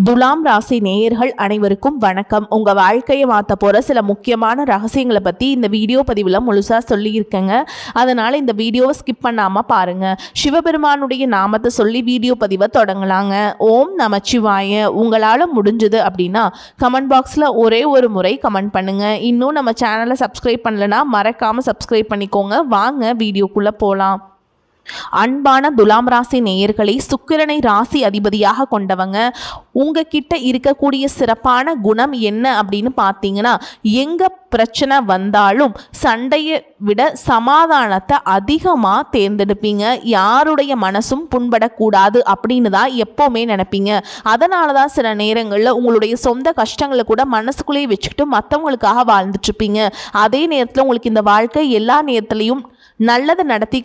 துலாம் ராசி நேயர்கள் அனைவருக்கும் வணக்கம். உங்க வாழ்க்கையை மாற்ற போற சில முக்கியமான ரகசியங்களை பத்தி இந்த வீடியோ பதிவில் முழுசா சொல்லியிருக்கேங்க. அதனால இந்த வீடியோவை ஸ்கிப் பண்ணாம பாருங்க. சிவபெருமானுடைய நாமத்தை சொல்லி வீடியோ பதிவை தொடங்கலாங்க. ஓம் நமச்சிவாய. உங்களால முடிஞ்சது அப்படின்னா கமெண்ட் பாக்ஸ்ல ஒரே ஒரு முறை கமெண்ட் பண்ணுங்க. இன்னும் நம்ம சேனலை சப்ஸ்கிரைப் பண்ணலன்னா மறக்காம சப்ஸ்கிரைப் பண்ணிக்கோங்க. வாங்க வீடியோக்குள்ள போலாம். அன்பான துலாம் ராசி நேயர்களை, சுக்கிரனை ராசி அதிபதியாக கொண்டவங்க. உங்ககிட்ட இருக்கக்கூடிய சிறப்பான குணம் என்ன அப்படின்னு பார்த்தீங்கன்னா, எங்க பிரச்சனை வந்தாலும் சண்டையை விட சமாதானத்தை அதிகமாக தேர்ந்தெடுப்பீங்க. யாருடைய மனசும் புண்படக்கூடாது அப்படின்னு தான் எப்போவுமே நினைப்பீங்க. அதனால தான் சில நேரங்களில் உங்களுடைய சொந்த கஷ்டங்களை கூட மனசுக்குள்ளேயே வச்சுக்கிட்டு மற்றவங்களுக்காக வாழ்ந்துட்டுருப்பீங்க. அதே நேரத்தில் உங்களுக்கு இந்த வாழ்க்கை எல்லா நேரத்துலையும் நல்லதை நடத்தி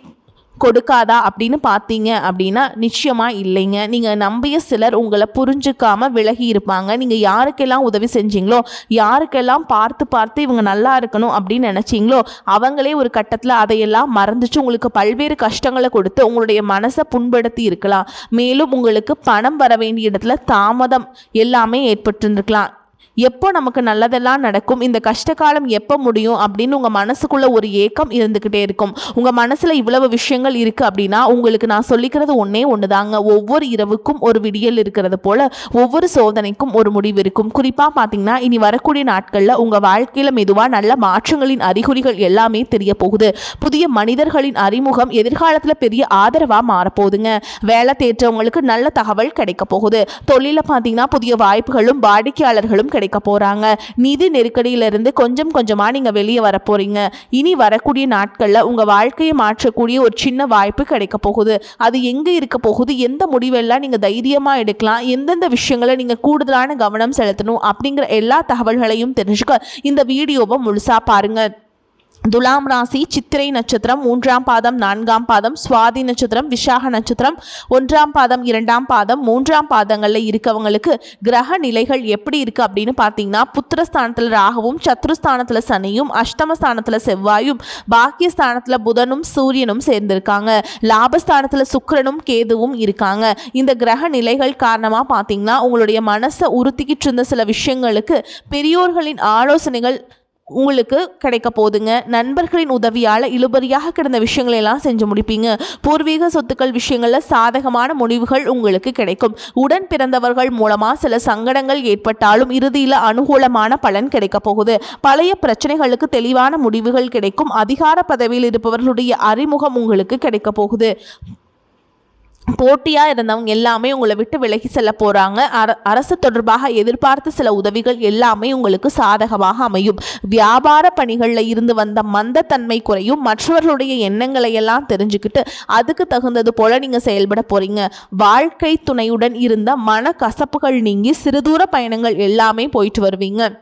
கொடுக்காதா அப்படின்னு பார்த்தீங்க அப்படின்னா நிச்சயமாக இல்லைங்க. நீங்கள் நம்பிய சிலர் உங்களை புரிஞ்சுக்காம விலகி இருப்பாங்க. நீங்கள் யாருக்கெல்லாம் உதவி செஞ்சீங்களோ, யாருக்கெல்லாம் பார்த்து இவங்க நல்லா இருக்கணும் அப்படின்னு நினச்சிங்களோ, அவங்களே ஒரு கட்டத்தில் அதையெல்லாம் மறந்துச்சு உங்களுக்கு பல்வேறு கஷ்டங்களை கொடுத்து உங்களுடைய மனசை புண்படுத்தி இருக்கலாம். மேலும் உங்களுக்கு பணம் வர வேண்டிய இடத்துல தாமதம் எல்லாமே ஏற்பட்டுருக்கலாம். எப்போ நமக்கு நல்லதெல்லாம் நடக்கும், இந்த கஷ்டகாலம் எப்போ முடியும் அப்படின்னு உங்கள் மனசுக்குள்ள ஒரு ஏக்கம் இருந்துக்கிட்டே இருக்கும். உங்கள் மனசில் இவ்வளவு விஷயங்கள் இருக்குது அப்படின்னா உங்களுக்கு நான் சொல்லிக்கிறது ஒன்று தாங்க. ஒவ்வொரு இரவுக்கும் ஒரு விடியல் இருக்கிறது போல் ஒவ்வொரு சோதனைக்கும் ஒரு முடிவு இருக்கும். குறிப்பாக பார்த்தீங்கன்னா இனி வரக்கூடிய நாட்களில் உங்கள் வாழ்க்கையில் மெதுவாக நல்ல மாற்றங்களின் அறிகுறிகள் எல்லாமே தெரிய போகுது. புதிய மனிதர்களின் அறிமுகம் எதிர்காலத்தில் பெரிய ஆதரவாக மாறப்போகுதுங்க. வேலை தேற்றவங்களுக்கு நல்ல தகவல் கிடைக்க போகுது. தொழிலில் பார்த்தீங்கன்னா புதிய வாய்ப்புகளும் வாடிக்கையாளர்களும் கிடைக்க போறாங்க. நிதி நெருக்கடியிலிருந்து கொஞ்சம் கொஞ்சமா நீங்க வெளியே வர போறீங்க. இனி வரக்கூடிய நாட்கள்ல உங்க வாழ்க்கையை மாற்றக்கூடிய ஒரு சின்ன வாய்ப்பு கிடைக்க போகுது. அது எங்க இருக்க போகுது, எந்த முடிவெல்லாம் நீங்க தைரியமா எடுக்கலாம், எந்தெந்த விஷயங்களை நீங்க கூடுதலான கவனம் செலுத்தணும் அப்படிங்கிற எல்லா தகவல்களையும் தெரிஞ்சுக்க இந்த வீடியோவை முழுசா பாருங்க. துலாம் ராசி சித்திரை நட்சத்திரம் 3ஆம் பாதம் 4ஆம் பாதம், சுவாதி நட்சத்திரம் விசாக நட்சத்திரம் 1ஆம் பாதம் 2ஆம் பாதம் 3ஆம் பாதங்களில் இருக்கவங்களுக்கு கிரக நிலைகள் எப்படி இருக்குது அப்படின்னு பார்த்தீங்கன்னா, புத்திரஸ்தானத்தில் ராகுவும், சத்ருஸ்தானத்தில் சனியும், அஷ்டமஸ்தானத்தில் செவ்வாயும், பாக்கியஸ்தானத்தில் புதனும் சூரியனும் சேர்ந்திருக்காங்க. லாபஸ்தானத்தில் சுக்கிரனும் கேதுவும் இருக்காங்க. இந்த கிரக நிலைகள் காரணமாக பார்த்தீங்கன்னா உங்களுடைய மனசை உறுத்திக்கிட்டு இருந்த சில விஷயங்களுக்கு பெரியோர்களின் ஆலோசனைகள் உங்களுக்கு கிடைக்க போதுங்க. நண்பர்களின் உதவியால் இழுபறியாக கிடந்த விஷயங்களை எல்லாம் செஞ்சு முடிப்பீங்க. பூர்வீக சொத்துக்கள் விஷயங்களில் சாதகமான முடிவுகள் உங்களுக்கு கிடைக்கும். உடன் பிறந்தவர்கள் மூலமாக சில சங்கடங்கள் ஏற்பட்டாலும் இறுதியில் அனுகூலமான பலன் கிடைக்க போகுது. பழைய பிரச்சனைகளுக்கு தெளிவான முடிவுகள் கிடைக்கும். அதிகார பதவியில் இருப்பவர்களுடைய அறிமுகம் உங்களுக்கு கிடைக்க போகுது. போட்டியாக இருந்தவங்க எல்லாமே உங்களை விட்டு விலகி செல்ல போகிறாங்க. அரசு தொடர்பாக எதிர்பார்த்த சில உதவிகள் எல்லாமே உங்களுக்கு சாதகமாக அமையும். வியாபார பணிகளில் இருந்து வந்த மந்தத்தன்மை குறையும். மற்றவர்களுடைய எண்ணங்களை எல்லாம் தெரிஞ்சுக்கிட்டு அதுக்கு தகுந்தது போல நீங்கள் செயல்பட போகிறீங்க. வாழ்க்கை துணையுடன் இருந்த மன கசப்புகள் நீங்கி சிறுதூர பயணங்கள் எல்லாமே போயிட்டு வருவீங்க.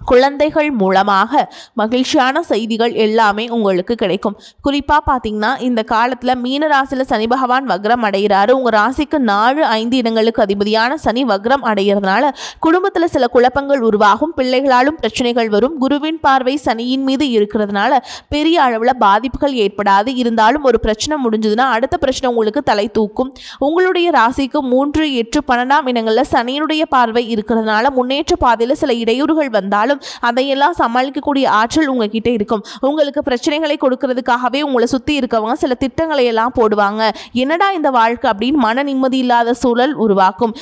குழந்தைகள் மூலமாக மகிழ்ச்சியான செய்திகள் எல்லாமே உங்களுக்கு கிடைக்கும். குறிப்பாக பார்த்தீங்கன்னா இந்த காலத்தில் மீன ராசியில் சனி பகவான் வக்ரம் அடைகிறாரு. உங்கள் ராசிக்கு 4-5 இடங்களுக்கு அதிபதியான சனி வக்ரம் அடைகிறதுனால குடும்பத்தில் சில குழப்பங்கள் உருவாகும். பிள்ளைகளாலும் பிரச்சனைகள் வரும். குருவின் பார்வை சனியின் மீது இருக்கிறதுனால பெரிய அளவில் பாதிப்புகள் ஏற்படாது. இருந்தாலும் ஒரு பிரச்சனை முடிஞ்சதுன்னா அடுத்த பிரச்சனை உங்களுக்கு தலை தூக்கும். உங்களுடைய ராசிக்கு 3, 8, 12ஆம் இடங்களில் சனியினுடைய பார்வை இருக்கிறதுனால முன்னேற்ற பாதையில் சில இடையூறுகள் வந்தாலும் அதையெல்லாம் சமாளிக்கக்கூடிய ஆற்றல் உங்ககிட்ட இருக்கும். உங்களுக்கு பிரச்சனைகளை கொடுக்கறதுக்காகவே உங்களை சுற்றி இருக்கவங்க சில திட்டங்களை எல்லாம் போடுவாங்க. என்னடா இந்த வாழ்க்கை அப்படின்னு மன நிம்மதி இல்லாத சூழல் உருவாக்கும்.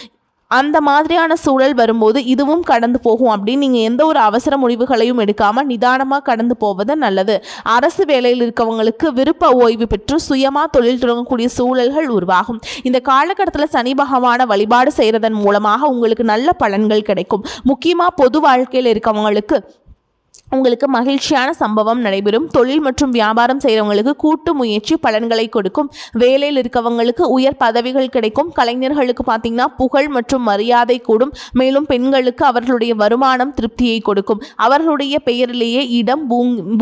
அந்த மாதிரியான சூழல் வரும்போது இதுவும் கடந்து போகும் அப்படின்னு நீங்கள் எந்த ஒரு அவசர முடிவுகளையும் எடுக்காமல் நிதானமாக கடந்து போவது நல்லது. அரசு வேலையில் இருக்கவங்களுக்கு விருப்ப ஓய்வு பெற்று சுயமாக தொழில் தொடங்கக்கூடிய சூழல்கள் உருவாகும். இந்த காலகட்டத்தில் சனி பகவானை வழிபாடு செய்கிறதன் மூலமாக உங்களுக்கு நல்ல பலன்கள் கிடைக்கும். முக்கியமாக பொது வாழ்க்கையில் இருக்கவங்களுக்கு உங்களுக்கு மகிழ்ச்சியான சம்பவம் நடைபெறும். தொழில் மற்றும் வியாபாரம் செய்கிறவங்களுக்கு கூட்டு முயற்சி பலன்களை கொடுக்கும். வேலையில் இருக்கவங்களுக்கு உயர் பதவிகள் கிடைக்கும். கலைஞர்களுக்கு பார்த்தீங்கன்னா புகழ் மற்றும் மரியாதை கூடும். மேலும் பெண்களுக்கு அவர்களுடைய வருமானம் திருப்தியை கொடுக்கும். அவர்களுடைய பெயரிலேயே இடம்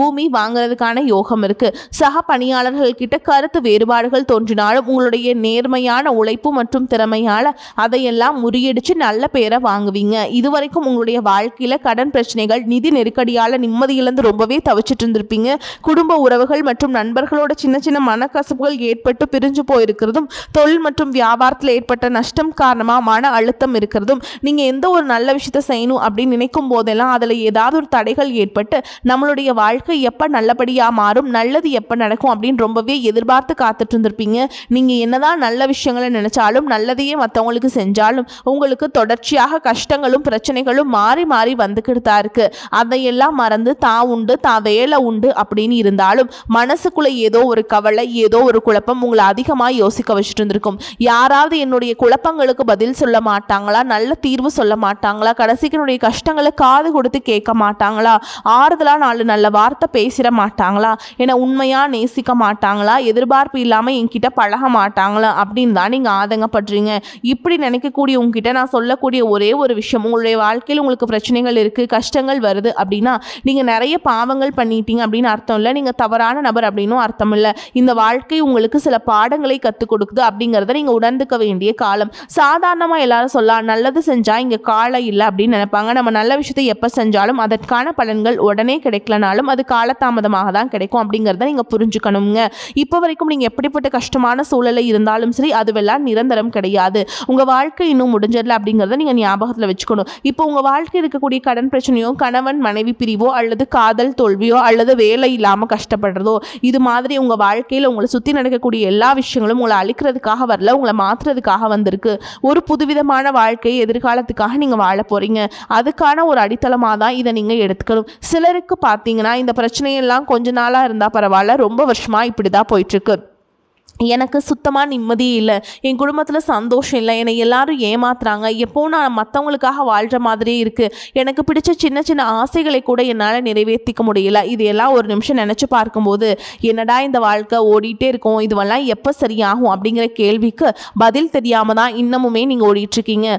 பூமி வாங்குறதுக்கான யோகம் இருக்கு. சக பணியாளர்கள் கிட்ட கருத்து வேறுபாடுகள் தோன்றினாலும் உங்களுடைய நேர்மையான உழைப்பு மற்றும் திறமையால் அதையெல்லாம் முறியடிச்சு நல்ல பேரை வாங்குவீங்க. இதுவரைக்கும் உங்களுடைய வாழ்க்கையில் கடன் பிரச்சனைகள், நிதி நெருக்கடியால் உங்களால் நிம்மதியிலிருந்து ரொம்பவே தவிச்சிட்டு இருந்திருப்பீங்க. குடும்ப உறவுகள் மற்றும் நண்பர்களோட சின்ன சின்ன மனக்கசப்புகள் ஏற்பட்டு பிரிஞ்சு போயிருக்கிறதும், தொழில் மற்றும் வியாபாரத்தில் ஏற்பட்ட நஷ்டம் காரணமாக மன அழுத்தம் இருக்கிறதும், நீங்கள் எந்த ஒரு நல்ல விஷயத்தை செய்யணும் அப்படின்னு நினைக்கும் போதெல்லாம் அதில் ஏதாவது ஒரு தடைகள் ஏற்பட்டு நம்மளுடைய வாழ்க்கை எப்போ நல்லபடியாக மாறும், நல்லது எப்போ நடக்கும் அப்படின்னு ரொம்பவே எதிர்பார்த்து காத்துட்டு இருந்திருப்பீங்க. நீங்கள் என்னதான் நல்ல விஷயங்களை நினைச்சாலும், நல்லதையே மற்றவங்களுக்கு செஞ்சாலும் உங்களுக்கு தொடர்ச்சியாக கஷ்டங்களும் பிரச்சனைகளும் மாறி மாறி வந்துக்கிட்டு தான் இருக்கு. அதையெல்லாம் மறந்து தான் உண்டு தான் வேலை உண்டு அப்படின்னு இருந்தாலும் மனசுக்குள்ள ஏதோ ஒரு கவலை, ஏதோ ஒரு குழப்பம் உங்களை அதிகமாக யோசிக்க வச்சுட்டு இருந்திருக்கும். யாராவது என்னுடைய குழப்பங்களுக்கு பதில் சொல்ல மாட்டாங்களா, நல்ல தீர்வு சொல்ல மாட்டாங்களா, கடைசிக்கு என்னுடைய கஷ்டங்களை காது கொடுத்து கேட்க மாட்டாங்களா, ஆறுதலாக நாலு நல்ல வார்த்தை பேசிட மாட்டாங்களா, என்னை உண்மையாக நேசிக்க மாட்டாங்களா, எதிர்பார்ப்பு இல்லாமல் என்கிட்ட பழக மாட்டாங்களா அப்படின்னு தான் நீங்கள் ஆதங்கப்படுறீங்க. இப்படி நினைக்கக்கூடிய உங்ககிட்ட நான் சொல்லக்கூடிய ஒரே ஒரு விஷயம், உங்களுடைய வாழ்க்கையில் உங்களுக்கு பிரச்சனைகள் இருக்குது, கஷ்டங்கள் வருது அப்படின்னா நீங்கள் நிறைய பாவங்கள் பண்ணிட்டீங்க அப்படின்னு அர்த்தம் இல்லை, நீங்கள் தவறான நபர் அப்படின்னும் அர்த்தம் இல்லை. இந்த வாழ்க்கை உங்களுக்கு சில பாடங்களை கற்றுக் கொடுக்குது அப்படிங்கிறத நீங்கள் உணர்ந்துக்க வேண்டிய காலம். சாதாரணமாக எல்லாரும் சொல்லலாம், நல்லது செஞ்சால் இங்கே காலம் இல்லை அப்படின்னு நினைப்பாங்க. நம்ம நல்ல விஷயத்தை எப்போ செஞ்சாலும் அதற்கான பலன்கள் உடனே கிடைக்கலனாலும் அது காலதாமதமாக தான் கிடைக்கும் அப்படிங்கிறத நீங்கள் புரிஞ்சுக்கணுங்க. இப்போ வரைக்கும் நீங்கள் எப்படிப்பட்ட கஷ்டமான சூழலில் இருந்தாலும் சரி, அதுவெல்லாம் நிரந்தரம் கிடையாது. உங்கள் வாழ்க்கை இன்னும் முடிஞ்சிடல அப்படிங்கிறத நீங்கள் ஞாபகத்தில் வச்சுக்கணும். இப்போ உங்கள் வாழ்க்கை இருக்கக்கூடிய கடன் பிரச்சனையோ, கணவன் மனைவி பிரிவோ, அல்லது காதல் தோல்வியோ, அல்லது வேலை இல்லாமல் கஷ்டப்படுறதோ, இது மாதிரி உங்கள் வாழ்க்கையில் உங்களை சுற்றி நடக்கக்கூடிய எல்லா விஷயங்களும் உங்களை அழிக்கிறதுக்காக வரல, உங்களை மாற்றுறதுக்காக வந்திருக்கு. ஒரு புதுவிதமான வாழ்க்கையை எதிர்காலத்துக்காக நீங்கள் வாழ போகிறீங்க. அதுக்கான ஒரு அடித்தளமாக தான் இதை நீங்கள் எடுத்துக்கணும். சிலருக்கு பார்த்தீங்கன்னா இந்த பிரச்சனையெல்லாம் கொஞ்ச நாளாக இருந்தால் பரவாயில்ல, ரொம்ப வருஷமாக இப்படி தான் போயிட்டுருக்கு. எனக்கு சுத்தமாக நிம்மதி இல்லை, என் குடும்பத்தில் சந்தோஷம் இல்லை, என்னை எல்லாரும் ஏமாத்துறாங்க, எப்போ நான் மற்றவங்களுக்காக வாழ்கிற மாதிரியே இருக்குது, எனக்கு பிடிச்ச சின்ன சின்ன ஆசைகளை கூட என்னால் நிறைவேற்றிக்க முடியல. இது எல்லாம் ஒரு நிமிஷம் நினச்சி பார்க்கும்போது என்னடா இந்த வாழ்க்கை ஓடிட்டே இருக்கும், இதுவெல்லாம் எப்போ சரியாகும் அப்படிங்கிற கேள்விக்கு பதில் தெரியாமல் தான் இன்னமுமே நீங்கள் ஓடிட்டுருக்கீங்க.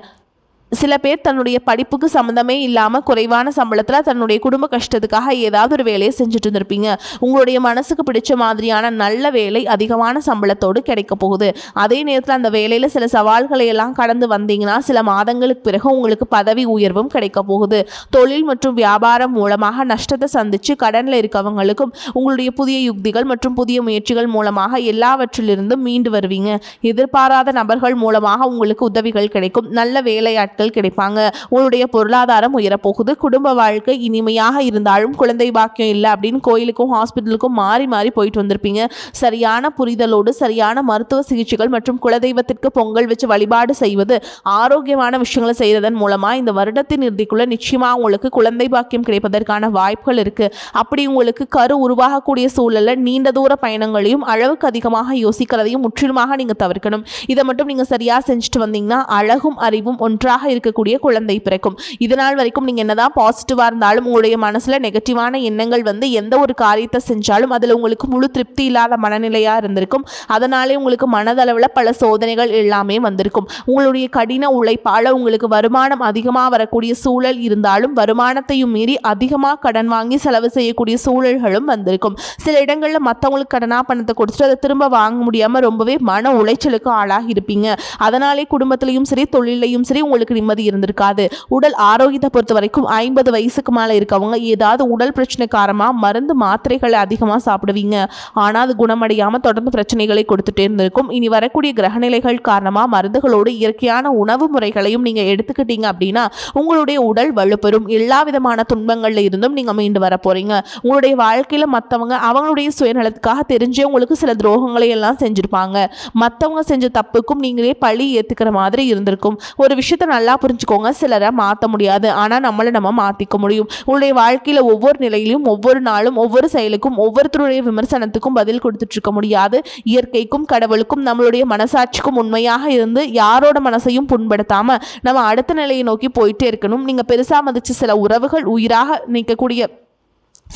சில பேர் தன்னுடைய படிப்புக்கு சம்மந்தமே இல்லாமல் குறைவான சம்பளத்தில் தன்னுடைய குடும்ப கஷ்டத்துக்காக ஏதாவது ஒரு வேலையை செஞ்சுட்டு இருந்திருப்பீங்க. உங்களுடைய மனசுக்கு பிடிச்ச மாதிரியான நல்ல வேலை அதிகமான சம்பளத்தோடு கிடைக்க போகுது. அதே நேரத்தில் அந்த வேலையில் சில சவால்களை எல்லாம் கடந்து வந்தீங்கன்னா சில மாதங்களுக்கு பிறகு உங்களுக்கு பதவி உயர்வும் கிடைக்க போகுது. தொழில் மற்றும் வியாபாரம் மூலமாக நஷ்டத்தை சந்தித்து கடனில் இருக்கவங்களுக்கும் உங்களுடைய புதிய யுக்திகள் மற்றும் புதிய முயற்சிகள் மூலமாக எல்லாவற்றிலிருந்தும் மீண்டு வருவீங்க. எதிர்பாராத நபர்கள் மூலமாக உங்களுக்கு உதவிகள் கிடைக்கும். நல்ல வேலையாட்கள் கிடைப்பாங்க. உங்களுடைய பொருளாதாரம் உயரப்போகுது. குடும்ப வாழ்க்கை இனிமையாக இருந்தாலும் குழந்தை பாக்கியம் இல்லை அப்படின்னு கோயிலுக்கும் ஹாஸ்பிட்டலுக்கும் மாறி மாறி போயிட்டு வந்திருப்பீங்க. சரியான புரிதலோடு சரியான மருத்துவ சிகிச்சைகள் மற்றும் குலதெய்வத்திற்கு பொங்கல் வச்சு வழிபாடு செய்வது, ஆரோக்கியமான விஷயங்களை செய்வதன் மூலமாக இந்த வருடத்தின் இறுதிக்குள்ள நிச்சயமாக உங்களுக்கு குழந்தை பாக்கியம் கிடைப்பதற்கான வாய்ப்புகள் இருக்குது. அப்படி உங்களுக்கு கரு உருவாகக்கூடிய சூழலில் நீண்ட தூர பயணங்களையும் அளவுக்கு அதிகமாக யோசிக்கிறதையும் முற்றிலுமாக நீங்கள் தவிர்க்கணும். இதை மட்டும் நீங்கள் சரியாக செஞ்சுட்டு வந்தீங்கன்னா அழகும் அறிவும் ஒன்றாக இருக்கக்கூடிய குழந்தை பிறக்கும். இதனால் வரைக்கும் நீங்க என்னதான் பாசிட்டிவா இருந்தாலும் உங்களுடைய மனசுல நெகட்டிவான எண்ணங்கள் வந்து எந்த ஒரு காரியத்தை செஞ்சாலும் அதுல உங்களுக்கு முழு திருப்தி இல்லாத மனநிலையா இருந்திருக்கும். அதனாலே உங்களுக்கு மனதளவில் பல சோதனைகள் எல்லாமே வந்திருக்கும். உங்களுடைய கடின உழைப்பால உங்களுக்கு வருமானம் அதிகமாக வரக்கூடிய சூழல் இருந்தாலும் வருமானத்தையும் மீறி அதிகமாக கடன் வாங்கி செலவு செய்யக்கூடிய சூழல்களும் வந்திருக்கும். சில இடங்கள்ல மற்றவங்களுக்கு கடனா பணத்தை கொடுத்துட்டு அதை திரும்ப வாங்க முடியாம ரொம்பவே மன உளைச்சலுக்கு ஆளாகி இருப்பீங்க. அதனாலே குடும்பத்திலையும் சரி தொழிலையும் சரி உங்களுக்கு நிம்மதி இருந்திருக்காது. உடல் ஆரோக்கியத்தை பொறுத்த வரைக்கும் 50 வயசுக்கு மேலே இருக்கவங்க ஏதாவது உடல் பிரச்சனை காரணமாக மருந்து மாத்திரைகளை அதிகமாக சாப்பிடுவீங்க. ஆனால் அது குணமடையாமல் தொடர்ந்து பிரச்சனைகளை கொடுத்துட்டே இருந்திருக்கும். இனி வரக்கூடிய கிரகநிலைகள் காரணமாக மருந்துகளோடு இயற்கையான உணவு முறைகளையும் நீங்கள் எடுத்துக்கிட்டீங்க அப்படின்னா உங்களுடைய உடல் வலுப்பெறும். எல்லா விதமான துன்பங்கள்ல இருந்தும் நீங்கள் மீண்டு வர போறீங்க. உங்களுடைய வாழ்க்கையில் மற்றவங்க அவங்களுடைய சுயநலத்துக்காக தெரிஞ்சே உங்களுக்கு சில துரோகங்களை எல்லாம் செஞ்சிருப்பாங்க. மற்றவங்க செஞ்ச தப்புக்கும் நீங்களே பழி ஏற்றுக்கிற மாதிரி இருந்திருக்கும். ஒரு விஷயத்தை நல்லா புரிஞ்சுக்கோங்க, சிலரை மாற்ற முடியாது, ஆனால் நம்மளை நம்ம மாற்றிக்க முடியும். உங்களுடைய வாழ்க்கையில் ஒவ்வொரு நிலையிலும் ஒவ்வொரு நாளும் ஒவ்வொரு செயலுக்கும் ஒவ்வொருத்தருடைய விமர்சனத்துக்கும் பதில் கொடுத்துட்டு இருக்க முடியாது. இயற்கைக்கும் கடவுளுக்கும் நம்மளுடைய மனசாட்சிக்கும் உண்மையாக இருந்து யாரோட மனசையும் புண்படுத்தாமல் நம்ம அடுத்த நிலையை நோக்கி போயிட்டே இருக்கணும். நீங்கள் பெருசாக மதிச்சு சில உறவுகள் உயிராக நிற்கக்கூடிய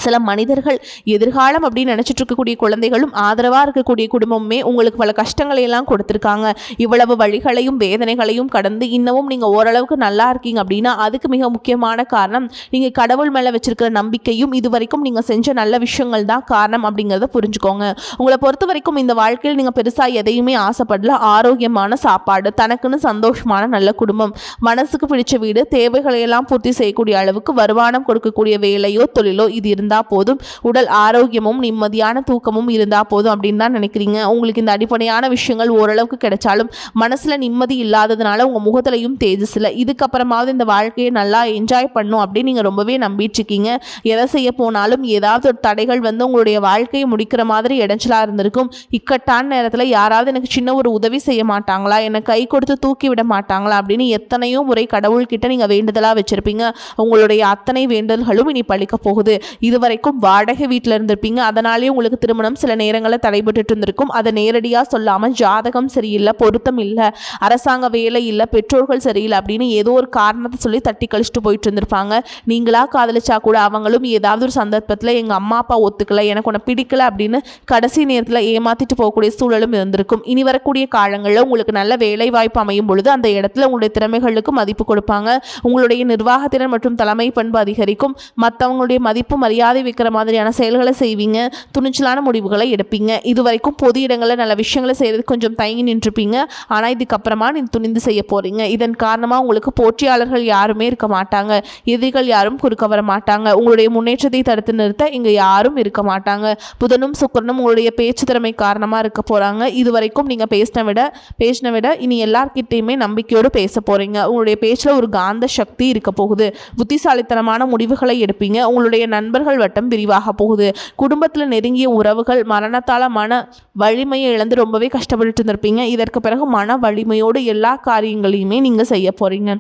சில மனிதர்கள் எதிர்காலம் அப்படின்னு நினச்சிட்டு இருக்கக்கூடிய குழந்தைகளும் ஆதரவாக இருக்கக்கூடிய குடும்பமுமே உங்களுக்கு பல கஷ்டங்களை எல்லாம் கொடுத்துருக்காங்க. இவ்வளவு வழிகளையும் வேதனைகளையும் கடந்து இன்னமும் நீங்கள் ஓரளவுக்கு நல்லா இருக்கீங்க அப்படின்னா அதுக்கு மிக முக்கியமான காரணம் நீங்கள் கடவுள் மேலே வச்சிருக்கிற நம்பிக்கையும் இதுவரைக்கும் நீங்கள் செஞ்ச நல்ல விஷயங்கள் தான் காரணம் அப்படிங்கிறத புரிஞ்சுக்கோங்க. உங்களை பொறுத்த வரைக்கும் இந்த வாழ்க்கையில் நீங்கள் பெருசாக எதையுமே ஆசைப்படல. ஆரோக்கியமான சாப்பாடு, தனக்குன்னு சந்தோஷமான நல்ல குடும்பம், மனசுக்கு பிடிச்ச வீடு, தேவைகளையெல்லாம் பூர்த்தி செய்யக்கூடிய அளவுக்கு வருமானம் கொடுக்கக்கூடிய வேலையோ தொழிலோ இது இருந்தால் போதும். உடல் ஆரோக்கியமும் நிம்மதியான தூக்கமும் இருந்தால் போதும் அப்படின்னு தான் நினைக்கிறீங்க. உங்களுக்கு இந்த அடிப்படையான விஷயங்கள் ஓரளவுக்கு கிடைச்சாலும் மனசில் நிம்மதி இல்லாததுனால உங்கள் முகத்திலையும் தேஜஸ் இல்லை. இதுக்கப்புறமாவது இந்த வாழ்க்கையை நல்லா என்ஜாய் பண்ணும் அப்படின்னு நீங்கள் ரொம்பவே நம்பிட்டுருக்கீங்க. எதை செய்ய போனாலும் ஏதாவது ஒரு தடைகள் வந்து உங்களுடைய வாழ்க்கையை முடிக்கிற மாதிரி இடைஞ்சலாக இருந்திருக்கும். இக்கட்டான நேரத்தில் யாராவது எனக்கு சின்ன ஒரு உதவி செய்ய மாட்டாங்களா, என்னை கை கொடுத்து தூக்கி விட மாட்டாங்களா அப்படின்னு எத்தனையோ முறை கடவுள்கிட்ட நீங்கள் வேண்டுதலாக வச்சுருப்பீங்க. உங்களுடைய அத்தனை வேண்டுதல்களும் இனி பழிக்க போகுது. இதுவரைக்கும் வாடகை வீட்டில் இருந்திருப்பீங்க. அதனாலேயே உங்களுக்கு திருமணம் சில நேரங்களில் தடைபட்டு இருந்திருக்கும். அதை நேரடியாக சொல்லாமல் ஜாதகம் சரியில்லை, பொருத்தம் இல்லை, அரசாங்க வேலை இல்லை, பெற்றோர்கள் சரியில்லை அப்படின்னு ஏதோ ஒரு காரணத்தை சொல்லி தட்டி கழிச்சிட்டு போயிட்டு இருந்திருப்பாங்க. நீங்களா காதலிச்சா கூட அவங்களும் ஏதாவது ஒரு சந்தர்ப்பத்தில் எங்கள் அம்மா அப்பா ஒத்துக்கலை, எனக்கு உன்னை பிடிக்கல அப்படின்னு கடைசி நேரத்தில் ஏமாற்றிட்டு போகக்கூடிய சூழலும் இருந்திருக்கும். இனி வரக்கூடிய காலங்களில் உங்களுக்கு நல்ல வேலை வாய்ப்பு அமையும் பொழுது அந்த இடத்துல உங்களுடைய திறமைகளுக்கு மதிப்பு கொடுப்பாங்க. உங்களுடைய நிர்வாகத்திறன் மற்றும் தலைமை பண்பு அதிகரிக்கும். மற்றவங்களுடைய மதிப்பு மரியாதை வைக்கிற மாதிரியான செயல்களை செய்வீங்க. துணிச்சலான முடிவுகளை எடுப்பீங்க. இதுவரைக்கும் பொது இடங்களில் நல்ல விஷயங்களை செய்கிறது கொஞ்சம் தயங்கி நின்றுப்பீங்க. ஆனால் இதுக்கப்புறமா நீங்கள் துணிந்து செய்ய போகிறீங்க. இதன் காரணமாக உங்களுக்கு போட்டியாளர்கள் யாருமே இருக்க மாட்டாங்க. எதிரிகள் யாரும் குறுக்க வர மாட்டாங்க. உங்களுடைய முன்னேற்றத்தை தடுத்து நிறுத்த இங்கே யாரும் இருக்க மாட்டாங்க. புதனும் சுக்கிரனும் உங்களுடைய பேச்சு திறமை காரணமாக இருக்க போகிறாங்க. இதுவரைக்கும் நீங்கள் பேசின விட இனி எல்லார்கிட்டையுமே நம்பிக்கையோடு பேச போகிறீங்க. உங்களுடைய பேச்சில் ஒரு காந்த சக்தி இருக்க போகுது. புத்திசாலித்தனமான முடிவுகளை எடுப்பீங்க. உங்களுடைய நண்பர்கள் வட்டம் விரிவாக போகுது. குடும்பத்தில் நெருங்கிய உறவுகள் மரணத்தால் மன வலிமையை இழந்து ரொம்பவே கஷ்டப்பட்டு இருந்திருப்பீங்க. இதற்கு பிறகு மன வலிமையோடு எல்லா காரியங்களையுமே நீங்கள் செய்ய போகிறீங்க.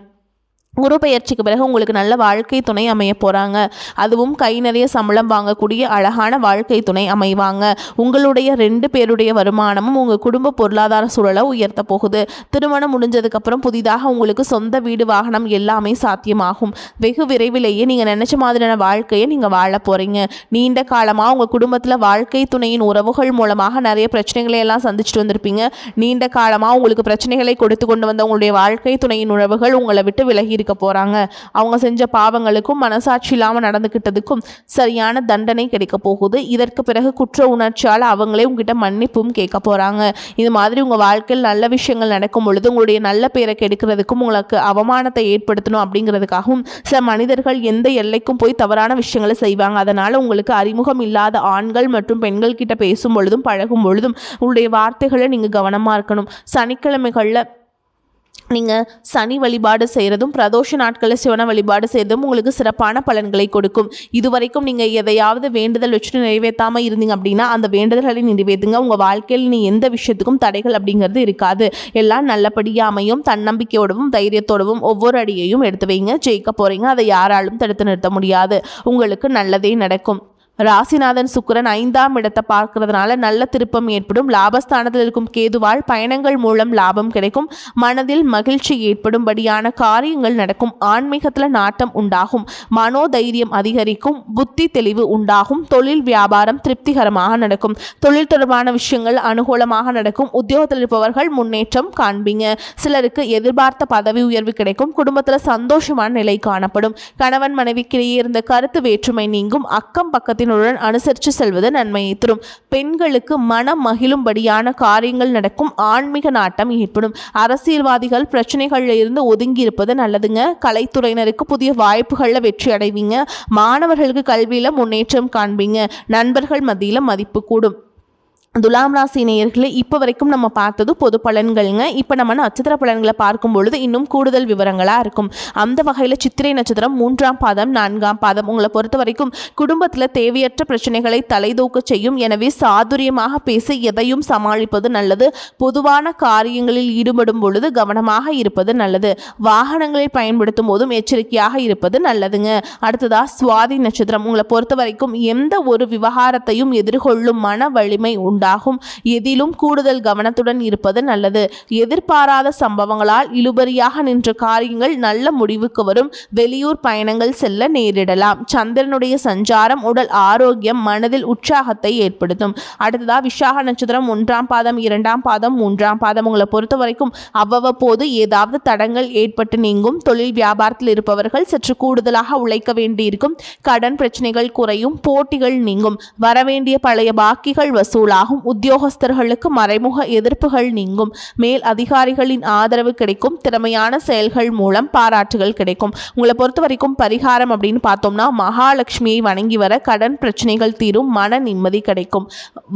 குரு பெயர்ச்சிக்கு பிறகு உங்களுக்கு நல்ல வாழ்க்கை துணை அமைய போகிறாங்க. அதுவும் கை நிறைய சம்பளம் வாங்கக்கூடிய அழகான வாழ்க்கை துணை அமைவாங்க. உங்களுடைய 2 பேருடைய வருமானமும் உங்கள் குடும்ப பொருளாதார சூழலை உயர்த்த போகுது. திருமணம் முடிஞ்சதுக்கப்புறம் புதிதாக உங்களுக்கு சொந்த வீடு, வாகனம் எல்லாமே சாத்தியமாகும். வெகு விரைவிலேயே நீங்கள் நினச்ச மாதிரியான வாழ்க்கையை நீங்கள் வாழ போகிறீங்க. நீண்ட காலமாக உங்கள் குடும்பத்தில் வாழ்க்கை துணையின் உறவுகள் மூலமாக நிறைய பிரச்சனைகளை எல்லாம் சந்திச்சுட்டு வந்திருப்பீங்க. நீண்ட காலமாக உங்களுக்கு பிரச்சனைகளை கொடுத்து கொண்டு வந்த உங்களுடைய வாழ்க்கை துணையின் உறவுகள் உங்களை விட்டு விலகி இருக்க போறாங்க. அவங்க செஞ்ச பாவங்களுக்கும் மனசாட்சி இல்லாமல் நடந்துக்கிட்டதுக்கும் சரியான தண்டனை கிடைக்க போகுது. இதற்கு பிறகு குற்ற உணர்ச்சியால் அவங்களே உங்ககிட்ட மன்னிப்பும் கேட்க போறாங்க. இது மாதிரி உங்க வாழ்க்கையில் நல்ல விஷயங்கள் நடக்கும் பொழுது உங்களுடைய நல்ல பேரை கெடுக்கிறதுக்கும் உங்களுக்கு அவமானத்தை ஏற்படுத்தணும் அப்படிங்கிறதுக்காகவும் சில மனிதர்கள் எந்த எல்லைக்கும் போய் தவறான விஷயங்களை செய்வாங்க. அதனால உங்களுக்கு அறிமுகம் இல்லாத ஆண்கள் மற்றும் பெண்கள் கிட்ட பேசும் பொழுதும் பழகும் பொழுதும் உங்களுடைய வார்த்தைகளை நீங்க கவனமா இருக்கணும். சனிக்கிழமைகளில் நீங்கள் சனி வழிபாடு செய்கிறதும் பிரதோஷ நாட்களில் சிவன வழிபாடு செய்கிறதும் உங்களுக்கு சிறப்பான பலன்களை கொடுக்கும். இதுவரைக்கும் நீங்கள் எதையாவது வேண்டுதல் வச்சுட்டு நிறைவேற்றாமல் இருந்தீங்க அப்படின்னா அந்த வேண்டுதல்களை நிறைவேற்றுங்க. உங்கள் வாழ்க்கையில் நீ எந்த விஷயத்துக்கும் தடைகள் அப்படிங்கிறது இருக்காது. எல்லாம் நல்லபடியாக அமையும். தன்னம்பிக்கையோடவும் தைரியத்தோடவும் ஒவ்வொரு அடியையும் எடுத்து வைங்க. ஜெயிக்க போகிறீங்க. அதை யாராலும் தடுத்து நிறுத்த முடியாது. உங்களுக்கு நல்லதே நடக்கும். ராசிநாதன் சுக்கிரன் 5ஆம் இடத்தை பார்க்கறதுனால நல்ல திருப்பம் ஏற்படும். லாபஸ்தானத்தில் இருக்கும் கேதுவால் பயணங்கள் மூலம் லாபம் கிடைக்கும். மனதில் மகிழ்ச்சி ஏற்படும்படியான காரியங்கள் நடக்கும். ஆன்மீகத்தில் நாட்டம் உண்டாகும். மனோதைரியம் அதிகரிக்கும். புத்தி தெளிவு உண்டாகும். தொழில் வியாபாரம் திருப்திகரமாக நடக்கும். தொழில் தொடர்பான விஷயங்கள் அனுகூலமாக நடக்கும். உத்தியோகத்தில் இருப்பவர்கள் முன்னேற்றம் காண்பீங்க. சிலருக்கு எதிர்பார்த்த பதவி உயர்வு கிடைக்கும். குடும்பத்தில் சந்தோஷமான நிலை காணப்படும். கணவன் மனைவிக்கிடையே இருந்த கருத்து வேற்றுமை நீங்கும். அக்கம் பக்கத்தின் அனுசரித்து செல்வது நன்மையை தரும். பெண்களுக்கு மனம் மகிழும்படியான காரியங்கள் நடக்கும். ஆன்மீக நாட்டம் ஏற்படும். அரசியல்வாதிகள் பிரச்சனைகள்ல இருந்து ஒதுங்கி இருப்பது நல்லதுங்க. கலைத்துறையினருக்கு புதிய வாய்ப்புகளில் வெற்றி அடைவீங்க. மாணவர்களுக்கு கல்வியில முன்னேற்றம் காண்பீங்க. நண்பர்கள் மத்தியில மதிப்பு கூடும். துலாம் ராசி நேயர்களே, இப்போ வரைக்கும் நம்ம பார்த்தது பொது பலன்கள்ங்க. இப்போ நம்ம நட்சத்திர பலன்களை பார்க்கும் பொழுது இன்னும் கூடுதல் விவரங்களாக இருக்கும். அந்த வகையில் சித்திரை நட்சத்திரம் 3ஆம் பாதம் 4ஆம் பாதம் உங்களை பொறுத்த வரைக்கும் குடும்பத்தில் தேவையற்ற பிரச்சனைகளை தலைதூக்க செய்யும். எனவே சாதுரியமாக பேசி எதையும் சமாளிப்பது நல்லது. பொதுவான காரியங்களில் ஈடுபடும் பொழுது கவனமாக இருப்பது நல்லது. வாகனங்களை பயன்படுத்தும் போதும் எச்சரிக்கையாக இருப்பது நல்லதுங்க. அடுத்ததாக சுவாதி நட்சத்திரம் உங்களை பொறுத்த வரைக்கும் எந்த ஒரு விவகாரத்தையும் எதிர்கொள்ளும் மன வலிமை உண்டு. உண்டாகும். எதிலும் கூடுதல் கவனத்துடன் இருப்பது நல்லது. எதிர்பாராத சம்பவங்களால் இழுபறியாக நின்ற காரியங்கள் நல்ல முடிவுக்கு வரும். வெளியூர் பயணங்கள் செல்ல நேரிடலாம். சந்திரனுடைய சஞ்சாரம் உடல் ஆரோக்கியம், மனதில் உற்சாகத்தை ஏற்படுத்தும். அடுத்ததா விசாக நட்சத்திரம் 1ஆம் பாதம், 2ஆம் பாதம், 3ஆம் பாதம். உங்களை பொறுத்த வரைக்கும் அவ்வப்போது ஏதாவது தடங்கள் ஏற்பட்டு நீங்கும். தொழில் வியாபாரத்தில் இருப்பவர்கள் சற்று கூடுதலாக உழைக்க வேண்டியிருக்கும். கடன் பிரச்சனைகள் குறையும். போட்டிகள் நீங்கும். வரவேண்டிய பழைய பாக்கிகள் வசூலாகும். உத்தியோகஸ்தர்களுக்கு மறைமுக எதிர்ப்புகள் நீங்கும். மேல் அதிகாரிகளின் ஆதரவு கிடைக்கும். திறமையான செயல்கள் மூலம் பாராட்டுகள் கிடைக்கும். உங்களை பொறுத்த வரைக்கும் பரிகாரம் அப்படின்னு பார்த்தோம்னா மகாலட்சுமியை வணங்கி வர கடன் பிரச்சனைகள் தீரும். மன நிம்மதி கிடைக்கும்.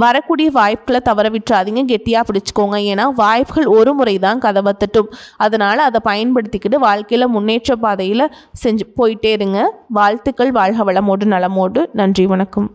வரக்கூடிய வாய்ப்புகளை தவற விட்டுறாதீங்க, கெட்டியா பிடிச்சுக்கோங்க. ஏன்னா வாய்ப்புகள் ஒரு முறை தான் கதவை தட்டும். அதனால அதை பயன்படுத்திக்கிட்டு வாழ்க்கையில முன்னேற்ற பாதையில் செஞ்சு போயிட்டே இருங்க. வாழ்த்துக்கள். வாழ்க வளமோடு நலமோடு. நன்றி, வணக்கம்.